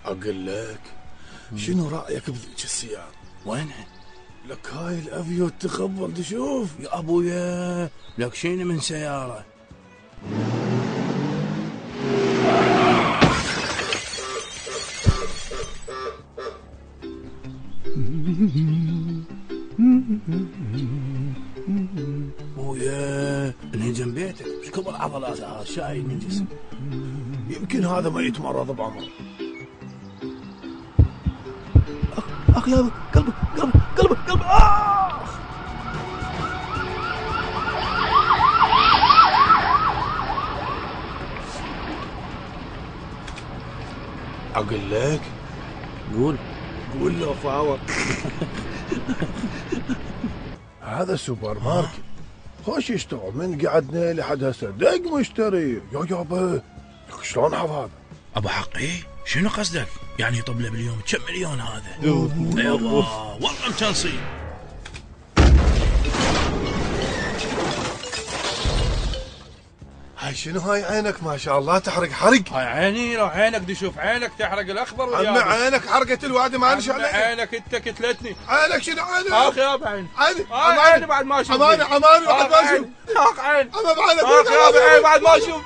اقول لك شنو رايك بذيك السياره؟ وينها؟ لك هاي الافيو تخبل تشوف. يا ابويا لك شيني من سيارة. ابويا انهجم بيتك، ايش كبر عضلاتها شايل من جسم. يمكن هذا ما يتمرض بعمره. اخ يا قلبي اقول لك قول له فاور. هذا سوبر ماركت خوش يشتغل من قعدنا لحد هسه دق مشتري. يا يابا شلون هذا؟ ابو حقي شنو قصدك؟ يعني يطب له باليوم كم مليون هذا؟ يابا والله متنصي. هاي شنو هاي عينك ما شاء الله تحرق حرق. هاي عيني لو عينك دي شوف عينك تحرق الاخضر واليابس. عمي عينك حرقت الوادي ما نشأ عليك. عينك انت كتلتني. عينك شنو عينك؟ اخ يابا عيني. عيني عيني بعد ما اشوف. عماني بعد ما اشوف. اخ عيني. اما بعد اخ يابا عيني بعد ما اشوف.